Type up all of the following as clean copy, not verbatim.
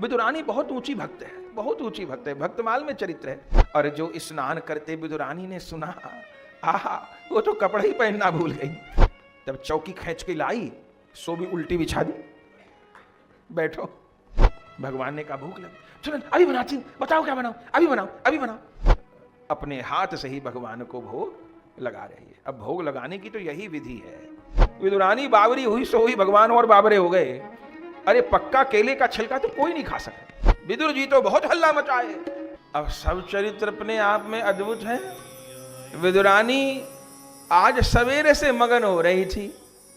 विदुरानी बहुत ऊंची भक्त है, बहुत ऊंची भक्त है, भक्तमाल में चरित्र है। और जो स्नान करते विदुरानी ने सुना, आहा, वो तो कपड़ा ही पहनना भूल गई। तब चौकी खींच के लाई, सो भी उल्टी बिछा दी, बैठो। भगवान ने कहा भूख लगी, चलो अभी बनाती हूं, बताओ क्या बनाओ, अभी बनाओ, अभी बनाओ। अपने हाथ से ही भगवान को भोग लगा रही है। अब भोग लगाने की तो यही विधि है। विदुरानी बावरी हुई सो हुई, भगवान और बावरे हो गए। अरे पक्का केले का छिलका तो कोई नहीं खा सकता, विदुर जी तो बहुत हल्ला मचाए। अब सब चरित्र अपने आप में अद्भुत है। विदुरानी आज सवेरे से मगन हो रही थी,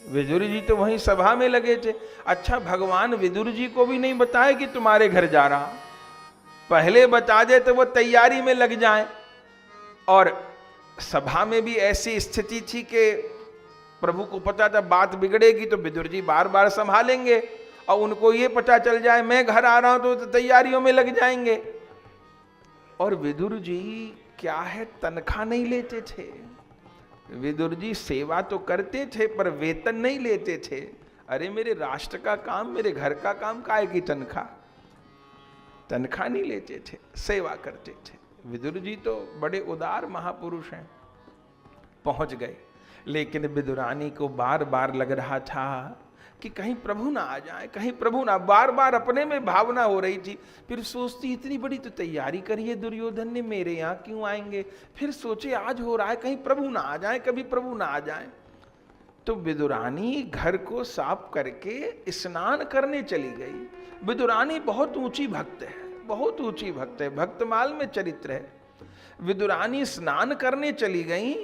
विदुर जी तो वहीं सभा में लगे थे। अच्छा, भगवान विदुर जी को भी नहीं बताए कि तुम्हारे घर जा रहा, पहले बता दे तो वो तैयारी में लग जाए। और सभा में भी ऐसी स्थिति थी कि प्रभु को पता था बात बिगड़ेगी तो विदुर जी बार बार संभालेंगे, और उनको ये पता चल जाए मैं घर आ रहा हूं तो तैयारियों में लग जाएंगे। और विदुर जी क्या है, तनख्वाह नहीं लेते थे। विदुर जी सेवा तो करते थे पर वेतन नहीं लेते थे। अरे मेरे राष्ट्र का काम, मेरे घर का काम, काहे की तनख्वाह, तनख्वाह नहीं लेते थे, सेवा करते थे। विदुर जी तो बड़े उदार महापुरुष हैं। पहुंच गए, लेकिन विदुरानी को बार बार लग रहा था कि कहीं प्रभु ना आ जाए, कहीं प्रभु ना, बार बार अपने में भावना हो रही थी। फिर सोचती इतनी बड़ी तो तैयारी करी है दुर्योधन ने, मेरे यहाँ क्यों आएंगे। फिर सोचे आज हो रहा है कहीं प्रभु ना आ जाए, कभी प्रभु ना आ जाए। तो विदुरानी घर को साफ करके स्नान करने चली गई। विदुरानी बहुत ऊंची भक्त है, बहुत ऊंची भक्त है, भक्तमाल में चरित्र है। विदुरानी स्नान करने चली गई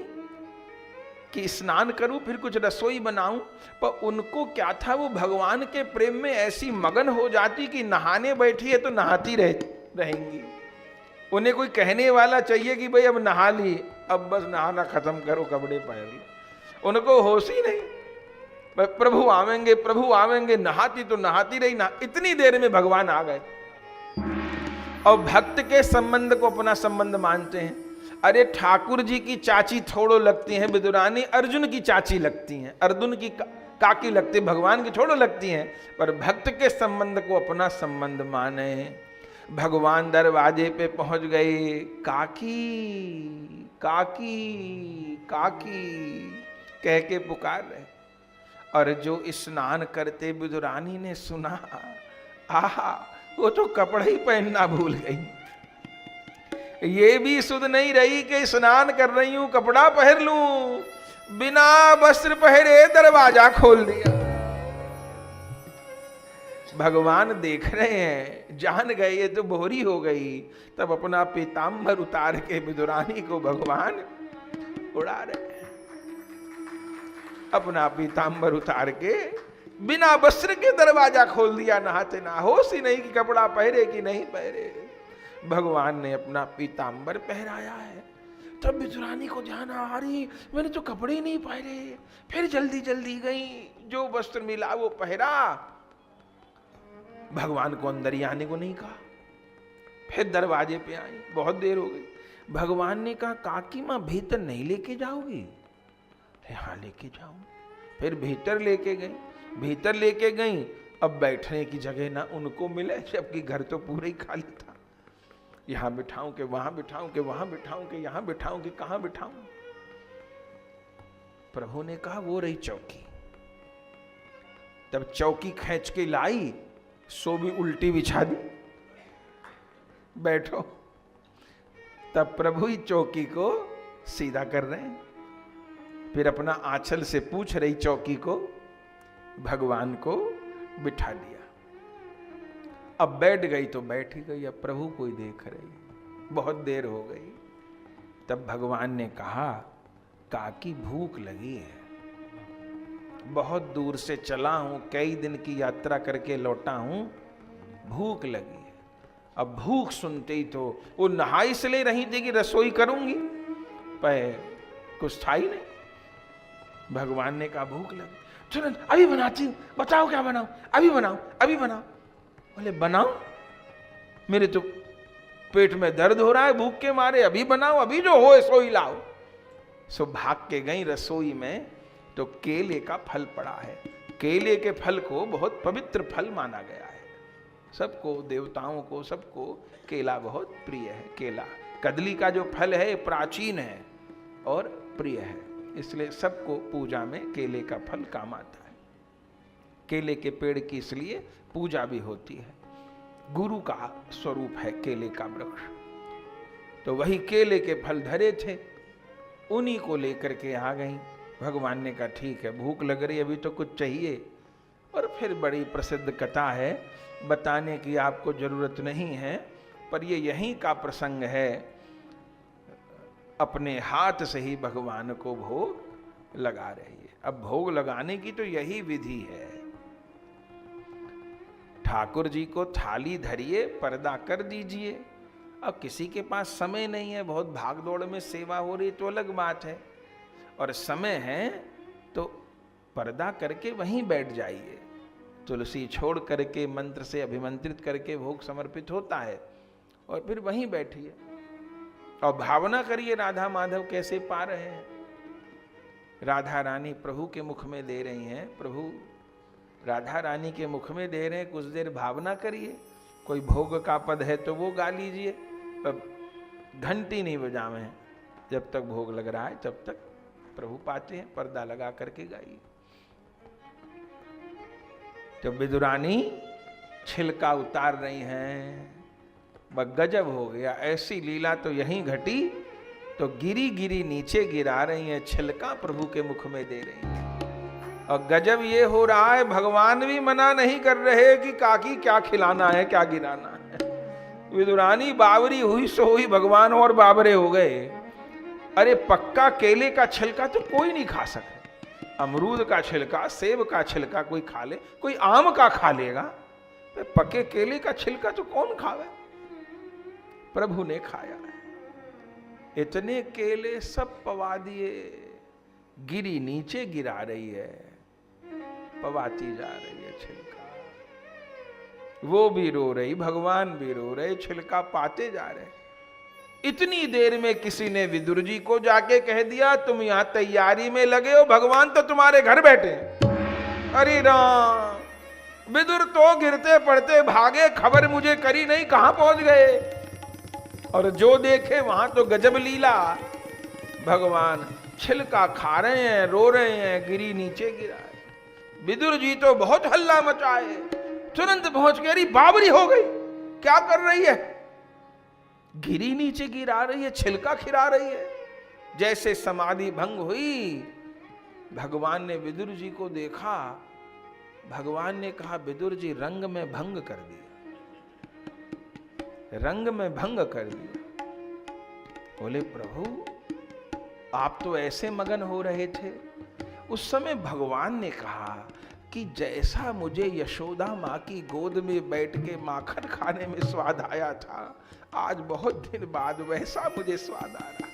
कि स्नान करूं फिर कुछ रसोई बनाऊं, पर उनको क्या था, वो भगवान के प्रेम में ऐसी मगन हो जाती कि नहाने बैठी है तो नहाती रहेंगी। उन्हें कोई कहने वाला चाहिए कि भाई अब नहा ली, अब बस नहाना खत्म करो, कपड़े पहन लो। उनको होश ही नहीं, प्रभु आवेंगे, प्रभु आवेंगे, नहाती तो नहाती रही ना। इतनी देर में भगवान आ गए। और भक्त के संबंध को अपना संबंध मानते हैं। अरे ठाकुर जी की चाची थोड़ो लगती हैं विदुरानी, अर्जुन की चाची लगती हैं, अर्जुन की काकी लगती, भगवान की थोड़ो लगती हैं, पर भक्त के संबंध को अपना संबंध माने। भगवान दरवाजे पे पहुंच गए, काकी काकी काकी कह के पुकार रहे। और जो स्नान करते विदुरानी ने सुना, आहा, वो तो कपड़ा ही पहनना भूल गई। ये भी सुध नहीं रही कि स्नान कर रही हूं, कपड़ा पहन लूं, बिना वस्त्र पहरे दरवाजा खोल दिया। भगवान देख रहे हैं, जान गए ये तो बोहरी हो गई। तब अपना पीताम्बर उतार के विदुरानी को भगवान उड़ा रहे हैं। अपना पीताम्बर उतार के बिना वस्त्र के दरवाजा खोल दिया, नहाते ना, होश ही नहीं कि कपड़ा पहरे कि नहीं पहरे। भगवान ने अपना पीताम्बर पहराया है। तब विदुरानी को ध्यान आ रही, मैंने तो कपड़े ही नहीं पहरे। फिर जल्दी जल्दी गई, जो वस्त्र मिला वो पहरा। भगवान को अंदर ही आने को नहीं कहा। फिर दरवाजे पे आई, बहुत देर हो गई। भगवान ने कहा काकी मां भीतर नहीं लेके जाओगी? हाँ लेके जाऊं। फिर भीतर लेके गई, भीतर लेके गई। अब बैठने की जगह ना उनको मिले, जबकि घर तो पूरा ही खाली था। यहां बिठाऊं कि वहां बिठाऊं कि वहां बिठाऊं कि यहां बिठाऊं कि कहां बिठाऊं। प्रभु ने कहा वो रही चौकी। तब चौकी खींच के लाई, सो भी उल्टी बिछा दी, बैठो। तब प्रभु ही चौकी को सीधा कर रहे हैं। फिर अपना आंचल से पूछ रही चौकी को, भगवान को बिठा दिया। अब बैठ गई तो बैठ ही गई, अब प्रभु कोई देख रही, बहुत देर हो गई। तब भगवान ने कहा काकी भूख लगी है, बहुत दूर से चला हूं, कई दिन की यात्रा करके लौटा हूं, भूख लगी है। अब भूख सुनते ही तो वो नहाई इसलिए रही थी कि रसोई करूंगी, पर कुछ था ही नहीं। भगवान ने कहा भूख लगी, चलो अभी बनाती हूं, बताओ क्या बनाओ, अभी बनाओ, अभी बनाओ। बोले बनाओ, मेरे तो पेट में दर्द हो रहा है भूख के मारे, अभी बनाओ, अभी जो हो सोई लाओ। सो भाग के गई रसोई में, तो केले का फल पड़ा है। केले के फल को बहुत पवित्र फल माना गया है। सबको, देवताओं को, सबको केला बहुत प्रिय है। केला, कदली का जो फल है प्राचीन है और प्रिय है, इसलिए सबको पूजा में केले का फल काम आता है। केले के पेड़ की इसलिए पूजा भी होती है। गुरु का स्वरूप है केले का वृक्ष। तो वही केले के फल धरे थे, उन्हीं को लेकर के आ गई। भगवान ने कहा ठीक है, भूख लग रही, अभी तो कुछ चाहिए। और फिर बड़ी प्रसिद्ध कथा है, बताने की आपको जरूरत नहीं है, पर ये यहीं का प्रसंग है। अपने हाथ से ही भगवान को भोग लगा रही है। अब भोग लगाने की तो यही विधि है। ठाकुर जी को थाली धरिए, पर्दा कर दीजिए। अब किसी के पास समय नहीं है, बहुत भागदौड़ में सेवा हो रही तो अलग बात है, और समय है तो पर्दा करके वहीं बैठ जाइए। तुलसी छोड़ करके मंत्र से अभिमंत्रित करके भोग समर्पित होता है, और फिर वहीं बैठिए और भावना करिए राधा माधव कैसे पा रहे हैं। राधा रानी प्रभु के मुख में दे रही हैं, प्रभु राधा रानी के मुख में दे रहे हैं, कुछ देर भावना करिए। कोई भोग का पद है तो वो गा लीजिए, पर घंटी नहीं बजावे, जब तक भोग लग रहा है तब तक प्रभु पाते हैं। पर्दा लगा करके गाइए। तो विदुरानी छिलका उतार रही हैं, वह गजब हो गया। ऐसी लीला तो यहीं घटी, तो गिरी गिरी नीचे गिरा रही हैं, छिलका प्रभु के मुख में दे रही हैं। और गजब ये हो रहा है, भगवान भी मना नहीं कर रहे कि काकी क्या खिलाना है, क्या गिराना है। विदुरानी बावरी हुई सो हुई, भगवान और बाबरे हो गए। अरे पक्का केले का छिलका तो कोई नहीं खा सकता, अमरूद का छिलका, सेब का छिलका कोई खा ले, कोई आम का खा लेगा, पके केले का छिलका तो कौन खावे। प्रभु ने खाया, इतने केले सब पवा दिए। गिरी नीचे गिरा रही है, पवाती जा रही है छिलका। वो भी रो रही, भगवान भी रो रहे, छिलका पाते जा रहे। इतनी देर में किसी ने विदुर जी को जाके कह दिया, तुम यहां तैयारी में लगे हो, भगवान तो तुम्हारे घर बैठे। अरे राम, विदुर तो गिरते पड़ते भागे, खबर मुझे करी नहीं, कहां पहुंच गए। और जो देखे वहां तो गजब लीला, भगवान छिलका खा रहे हैं, रो रहे हैं, गिरी नीचे गिरा है। विदुर जी तो बहुत हल्ला मचाए, तुरंत पहुंच गए। अरे बाबरी हो गई, क्या कर रही है। गिरी नीचे गिरा रही है, छिलका खिला रही है। जैसे समाधि भंग हुई, भगवान ने विदुर जी को देखा। भगवान ने कहा, विदुर जी रंग में भंग कर दिया, रंग में भंग कर दिया। बोले प्रभु आप तो ऐसे मगन हो रहे थे। उस समय भगवान ने कहा कि जैसा मुझे यशोदा माँ की गोद में बैठ के माखन खाने में स्वाद आया था, आज बहुत दिन बाद वैसा मुझे स्वाद आ रहा।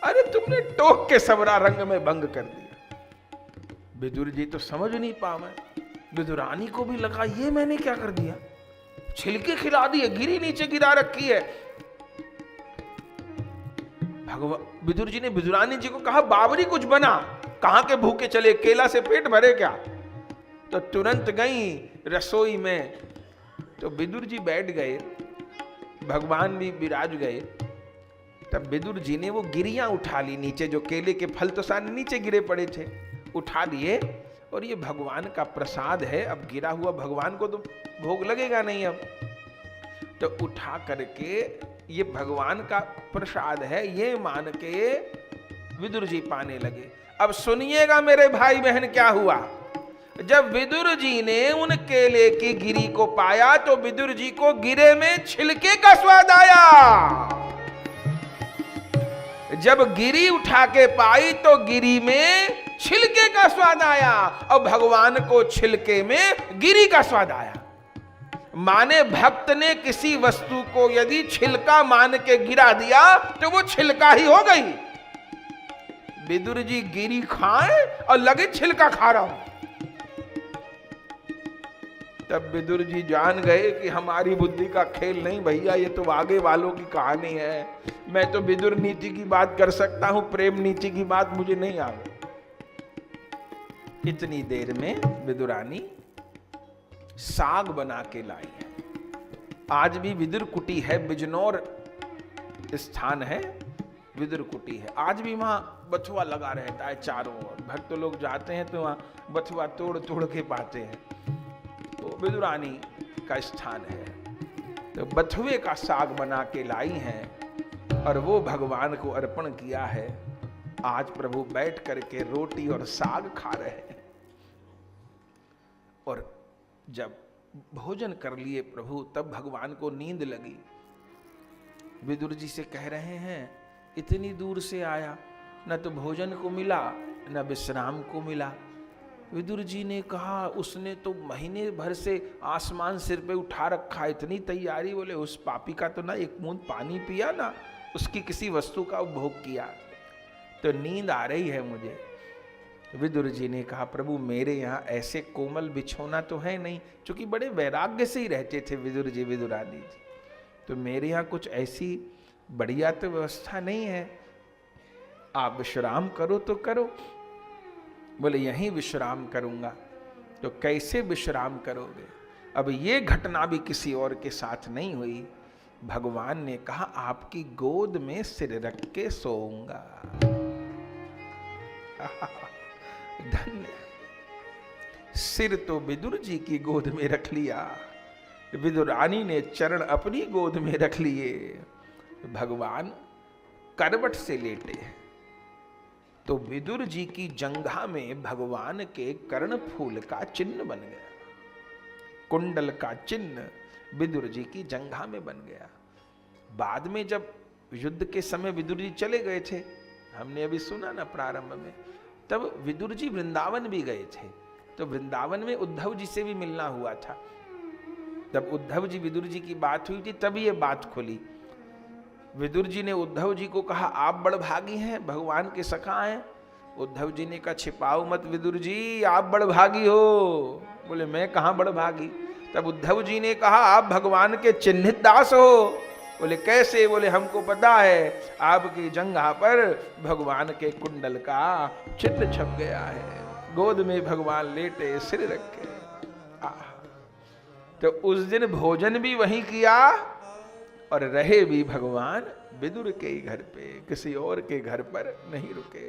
अरे तुमने टोक के सबरा रंग में भंग कर दिया। विदुर जी तो समझ नहीं पावे। विदुरानी को भी लगा ये मैंने क्या कर दिया, छिलके खिला दिए, गिरी नीचे गिरा रखी है। विदुर जी ने विदुरानी जी को कहा, बाबरी कुछ बना, कहां के भूखे चले, केला से पेट भरे क्या। तो तुरंत गई रसोई में। तो विदुर जी बैठ गए, भगवान भी विराज गए। तब विदुर जी ने वो गिरियां उठा ली नीचे, जो केले के फल तो सारे नीचे गिरे पड़े थे, उठा लिए। और ये भगवान का प्रसाद है, अब गिरा हुआ भगवान को तो भोग लगेगा नहीं। अब तो उठा करके ये भगवान का प्रसाद है ये मान के विदुर जी पाने लगे। अब सुनिएगा मेरे भाई बहन क्या हुआ। जब विदुर जी ने उन केले की गिरी को पाया तो विदुर जी को गिरे में छिलके का स्वाद आया। जब गिरी उठा के पाई तो गिरी में छिलके का स्वाद आया, और भगवान को छिलके में गिरी का स्वाद आया। माने भक्त ने किसी वस्तु को यदि छिलका मान के गिरा दिया तो वो छिलका ही हो गई। विदुर जी गिरी खाए और लगे छिलका खा रहा हूं। तब विदुर जी जान गए कि हमारी बुद्धि का खेल नहीं भैया, ये तो आगे वालों की कहानी है। मैं तो विदुर नीति की बात कर सकता हूं, प्रेम नीति की बात मुझे नहीं आ गई। इतनी देर में विदुरानी साग बना के लाई है। आज भी विदुर कुटी है, बिजनौर स्थान है, विदुर कुटी है। आज भी वहां बथुआ लगा रहता है चारों ओर। भक्त लोग जाते हैं तो वहां बथुआ तोड़ तोड़ के पाते हैं। तो विदुरानी का स्थान है। तो बथुए का साग बना के लाई हैं और वो भगवान को अर्पण किया है। आज प्रभु बैठ करके रोटी और साग खा रहे हैं। और जब भोजन कर लिए प्रभु, तब भगवान को नींद लगी। विदुर जी से कह रहे हैं, इतनी दूर से आया, न तो भोजन को मिला न विश्राम को मिला। विदुर जी ने कहा, उसने तो महीने भर से आसमान सिर पे उठा रखा, इतनी तैयारी। बोले उस पापी का तो ना एक बूंद पानी पिया, ना उसकी किसी वस्तु का उपभोग किया, तो नींद आ रही है मुझे। विदुर जी ने कहा, प्रभु मेरे यहाँ ऐसे कोमल बिछौना तो है नहीं, क्योंकि बड़े वैराग्य से ही रहते थे विदुर जी विदुरानी जी। तो मेरे यहाँ कुछ ऐसी बढ़िया तो व्यवस्था नहीं है, आप विश्राम करो तो करो। बोले यहीं विश्राम करूंगा। तो कैसे विश्राम करोगे? अब ये घटना भी किसी और के साथ नहीं हुई। भगवान ने कहा, आपकी गोद में सिर रख के सोऊंगा। धन्य। सिर तो विदुर जी की गोद में रख लिया, विदुरानी ने चरण अपनी गोद में रख लिए। भगवान करवट से लेटे हैं। तो विदुर जी की जंघा में भगवान के कर्णफूल का चिन्ह बन गया, कुंडल का चिन्ह विदुर जी की जंघा में बन गया। बाद में जब युद्ध के समय विदुर जी चले गए थे, हमने अभी सुना ना प्रारंभ में, तब विदुर जी वृंदावन भी गए थे। तो वृंदावन में उद्धव जी से भी मिलना हुआ था। तब उद्धव जी विदुर जी की बात हुई थी, तभी ये बात खुली। विदुर जी ने उद्धव जी को कहा, आप बड़भागी हैं, भगवान के सखा हैं। उद्धव जी ने कहा, छिपाओ मत विदुर जी, आप बड़भागी हो। बोले मैं कहाँ बड़भागी? तब उद्धव जी ने कहा, आप भगवान के चिन्हित दास हो। बोले कैसे? बोले हमको पता है, आपकी जंघा पर भगवान के कुंडल का चिन्ह छप गया है। गोद में भगवान लेटे सिर रखे। तो उस दिन भोजन भी वहीं किया और रहे भी भगवान विदुर के ही घर पे, किसी और के घर पर नहीं रुके।